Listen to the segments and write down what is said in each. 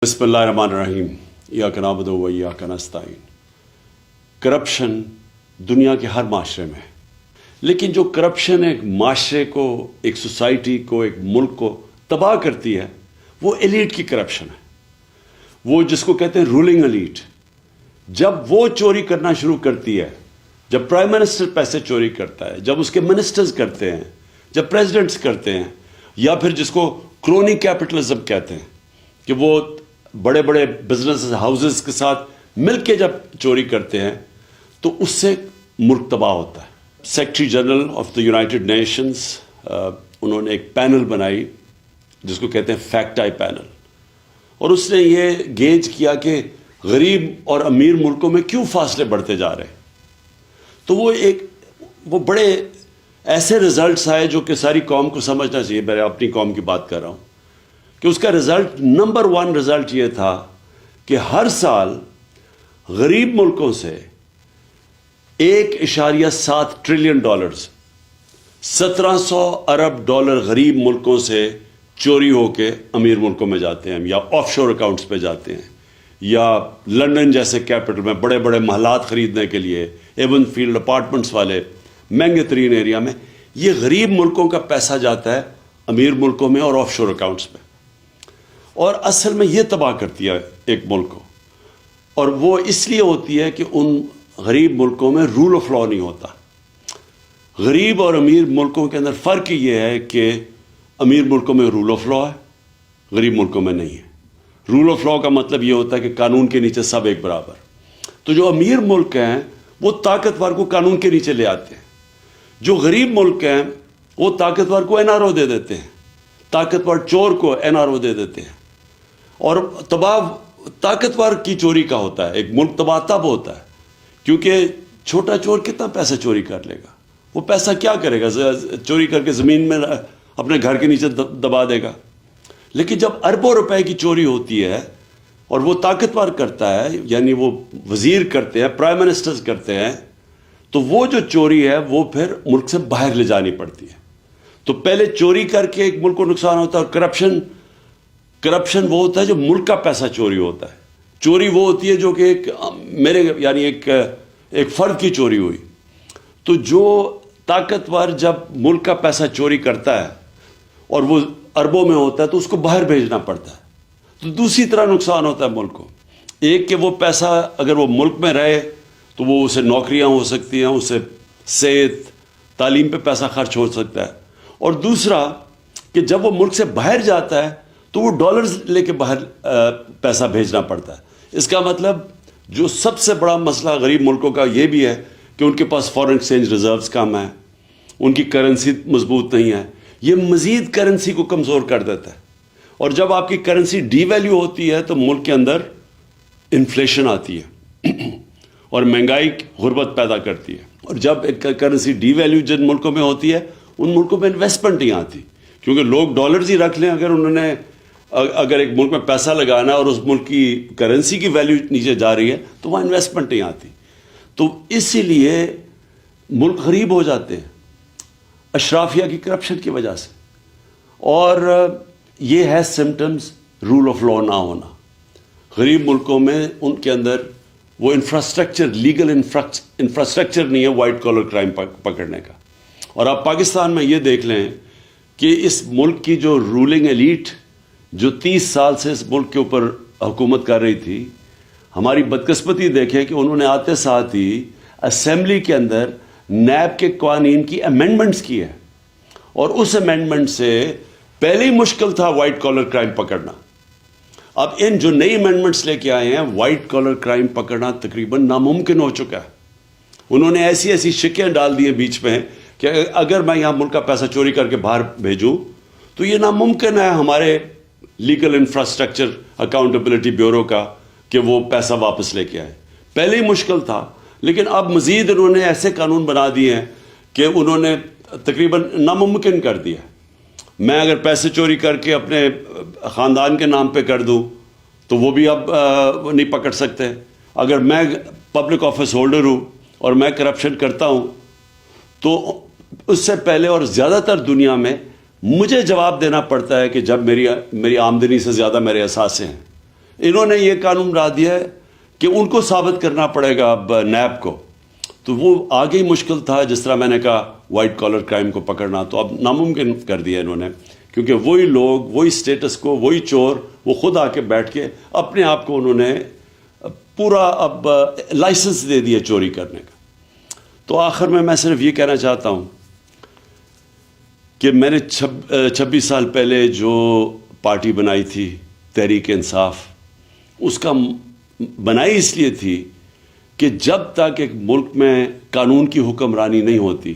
بسم اللہ الرحمن الرحیم ایاک نعبد و ایاک نستعین۔ کرپشن دنیا کے ہر معاشرے میں ہے، لیکن جو کرپشن ایک معاشرے کو، ایک سوسائٹی کو، ایک ملک کو تباہ کرتی ہے وہ ایلیٹ کی کرپشن ہے، وہ جس کو کہتے ہیں رولنگ ایلیٹ۔ جب وہ چوری کرنا شروع کرتی ہے، جب پرائم منسٹر پیسے چوری کرتا ہے، جب اس کے منسٹرز کرتے ہیں، جب پریزیڈنٹس کرتے ہیں، یا پھر جس کو کرونی کیپٹلزم کہتے ہیں کہ وہ بڑے بڑے بزنس ہاؤسز کے ساتھ مل کے جب چوری کرتے ہیں تو اس سے ملک تباہ ہوتا ہے۔ Secretary general of the United nations انہوں نے ایک پینل بنائی جس کو کہتے ہیں فیکٹ آئی پینل، اور اس نے یہ گیج کیا کہ غریب اور امیر ملکوں میں کیوں فاصلے بڑھتے جا رہے ہیں۔ تو وہ بڑے ایسے رزلٹس آئے جو کہ ساری قوم کو سمجھنا چاہیے۔ میں اپنی قوم کی بات کر رہا ہوں کہ اس کا رزلٹ نمبر 1 رزلٹ یہ تھا کہ ہر سال غریب ملکوں سے 1.7 ٹریلین ڈالرز، 1700 ارب ڈالر غریب ملکوں سے چوری ہو کے امیر ملکوں میں جاتے ہیں، یا آف شور اکاؤنٹس پہ جاتے ہیں، یا لنڈن جیسے کیپٹل میں بڑے بڑے محلات خریدنے کے لیے، ایون فیلڈ اپارٹمنٹس والے مہنگے ترین ایریا میں، یہ غریب ملکوں کا پیسہ جاتا ہے امیر ملکوں میں اور آف شور اکاؤنٹس پہ، اور اصل میں یہ تباہ کرتی ہے ایک ملک کو۔ اور وہ اس لیے ہوتی ہے کہ ان غریب ملکوں میں رول آف لا نہیں ہوتا۔ غریب اور امیر ملکوں کے اندر فرق یہ ہے کہ امیر ملکوں میں رول آف لا ہے، غریب ملکوں میں نہیں ہے۔ رول آف لا کا مطلب یہ ہوتا ہے کہ قانون کے نیچے سب ایک برابر۔ تو جو امیر ملک ہیں وہ طاقتور کو قانون کے نیچے لے آتے ہیں، جو غریب ملک ہیں وہ طاقتور کو NRO دے دیتے ہیں، طاقتور چور کو NRO دے دیتے ہیں۔ اور طاقتور کی چوری کا ہوتا ہے، ایک ملک تباہ تب ہوتا ہے کیونکہ چھوٹا چور کتنا پیسہ چوری کر لے گا، وہ پیسہ کیا کرے گا؟ چوری کر کے زمین میں اپنے گھر کے نیچے دبا دے گا۔ لیکن جب اربوں روپے کی چوری ہوتی ہے اور وہ طاقتور کرتا ہے، یعنی وہ وزیر کرتے ہیں، پرائم منسٹرز کرتے ہیں، تو وہ جو چوری ہے وہ پھر ملک سے باہر لے جانی پڑتی ہے۔ تو پہلے چوری کر کے ایک ملک کو نقصان ہوتا ہے، اور کرپشن وہ ہوتا ہے جو ملک کا پیسہ چوری ہوتا ہے۔ چوری وہ ہوتی ہے جو کہ ایک فرد کی چوری ہوئی۔ تو جو طاقتور جب ملک کا پیسہ چوری کرتا ہے اور وہ اربوں میں ہوتا ہے تو اس کو باہر بھیجنا پڑتا ہے، تو دوسری طرح نقصان ہوتا ہے ملک کو۔ ایک کہ وہ پیسہ اگر وہ ملک میں رہے تو وہ اسے نوکریاں ہو سکتی ہیں، اسے صحت تعلیم پہ پیسہ خرچ ہو سکتا ہے، اور دوسرا کہ جب وہ ملک سے باہر جاتا ہے تو وہ ڈالرز لے کے باہر پیسہ بھیجنا پڑتا ہے۔ اس کا مطلب جو سب سے بڑا مسئلہ غریب ملکوں کا یہ بھی ہے کہ ان کے پاس فارن ایکسچینج ریزروز کم ہیں، ان کی کرنسی مضبوط نہیں ہے، یہ مزید کرنسی کو کمزور کر دیتا ہے۔ اور جب آپ کی کرنسی ڈی ویلیو ہوتی ہے تو ملک کے اندر انفلیشن آتی ہے اور مہنگائی غربت پیدا کرتی ہے۔ اور جب ایک کرنسی ڈی ویلیو جن ملکوں میں ہوتی ہے ان ملکوں میں انویسٹمنٹ نہیں آتی، کیونکہ لوگ ڈالرز ہی رکھ لیں، اگر ایک ملک میں پیسہ لگانا ہے اور اس ملک کی کرنسی کی ویلیو نیچے جا رہی ہے تو وہاں انویسٹمنٹ نہیں آتی۔ تو اسی لیے ملک غریب ہو جاتے ہیں اشرافیہ کی کرپشن کی وجہ سے، اور یہ ہے سمٹمز رول آف لا نہ ہونا۔ غریب ملکوں میں ان کے اندر وہ انفراسٹرکچر، لیگل انفراسٹرکچر نہیں ہے وائٹ کالر کرائم پکڑنے کا۔ اور آپ پاکستان میں یہ دیکھ لیں کہ اس ملک کی جو رولنگ ایلیٹ جو 30 سال سے اس ملک کے اوپر حکومت کر رہی تھی، ہماری بدقسمتی دیکھیں کہ انہوں نے آتے ساتھ ہی اسمبلی کے اندر نیب کے قوانین کی امینڈمنٹس کی ہے، اور اس امینڈمنٹ سے پہلے ہی مشکل تھا وائٹ کالر کرائم پکڑنا۔ اب ان جو نئی امینڈمنٹس لے کے آئے ہیں، وائٹ کالر کرائم پکڑنا تقریباً ناممکن ہو چکا ہے۔ انہوں نے ایسی شکیں ڈال دی ہیں بیچ میں کہ اگر میں یہاں ملک کا پیسہ چوری کر کے باہر بھیجوں تو یہ ناممکن ہے ہمارے لیگل انفراسٹرکچر اکاؤنٹیبلٹی بیورو کا کہ وہ پیسہ واپس لے کے آئے۔ پہلے ہی مشکل تھا، لیکن اب مزید انہوں نے ایسے قانون بنا دیے ہیں کہ انہوں نے تقریباً ناممکن کر دیا۔ میں اگر پیسے چوری کر کے اپنے خاندان کے نام پہ کر دوں تو وہ بھی اب نہیں پکڑ سکتے۔ اگر میں پبلک آفس ہولڈر ہوں اور میں کرپشن کرتا ہوں تو اس سے پہلے اور زیادہ تر دنیا میں مجھے جواب دینا پڑتا ہے کہ جب میری آمدنی سے زیادہ میرے اثاثے ہیں، انہوں نے یہ قانون بنا دیا ہے کہ ان کو ثابت کرنا پڑے گا اب نیب کو، تو وہ آگے ہی مشکل تھا. جس طرح میں نے کہا وائٹ کالر کرائم کو پکڑنا، تو اب ناممکن کر دیا انہوں نے، کیونکہ وہی لوگ، وہی سٹیٹس کو، وہی چور، وہ خود آ کے بیٹھ کے اپنے آپ کو انہوں نے پورا اب لائسنس دے دیا چوری کرنے کا. تو آخر میں صرف یہ کہنا چاہتا ہوں کہ میں نے 26 سال پہلے جو پارٹی بنائی تھی تحریک انصاف، اس کا بنائی اس لیے تھی کہ جب تک ایک ملک میں قانون کی حکمرانی نہیں ہوتی،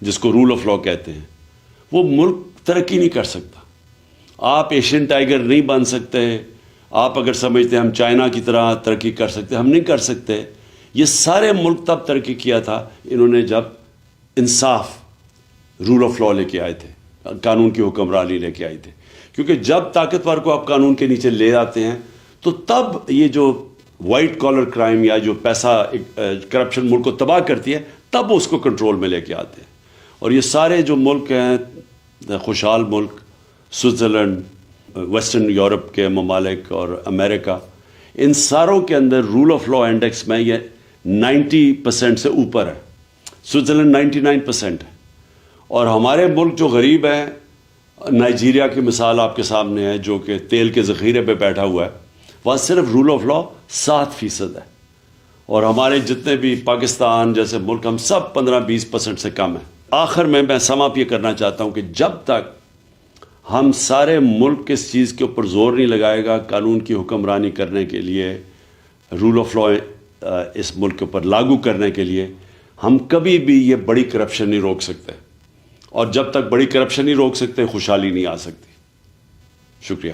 جس کو رول آف لا کہتے ہیں، وہ ملک ترقی نہیں کر سکتا. آپ ایشین ٹائیگر نہیں بن سکتے. آپ اگر سمجھتے ہیں ہم چائنا کی طرح ترقی کر سکتے، ہم نہیں کر سکتے. یہ سارے ملک تب ترقی کیا تھا انہوں نے جب انصاف، رول آف لا لے کے آئے تھے، قانون کی حکمرانی لے کے آئے تھے. کیونکہ جب طاقتور کو آپ قانون کے نیچے لے آتے ہیں تو تب یہ جو وائٹ کالر کرائم یا جو پیسہ کرپشن ملک کو تباہ کرتی ہے، تب اس کو کنٹرول میں لے کے آتے ہیں. اور یہ سارے جو ملک ہیں، خوشحال ملک، سوئٹزرلینڈ، ویسٹرن یورپ کے ممالک اور امریکہ، ان ساروں کے اندر رول آف لا انڈیکس میں یہ 90% سے اوپر ہے. سوئٹزرلینڈ 99% ہے. اور ہمارے ملک جو غریب ہیں، نائجیریا کی مثال آپ کے سامنے ہے، جو کہ تیل کے ذخیرے پہ بیٹھا ہوا ہے، وہاں صرف رول آف لا 7% ہے. اور ہمارے جتنے بھی پاکستان جیسے ملک، ہم سب 15-20% سے کم ہیں. آخر میں سم اپ یہ کرنا چاہتا ہوں کہ جب تک ہم سارے ملک اس چیز کے اوپر زور نہیں لگائے گا قانون کی حکمرانی کرنے کے لیے، رول آف لا اس ملک کے اوپر لاگو کرنے کے لیے، ہم کبھی بھی یہ بڑی کرپشن نہیں روک سکتے. اور جب تک بڑی کرپشن نہیں روک سکتے، خوشحالی نہیں آ سکتی. شکریہ.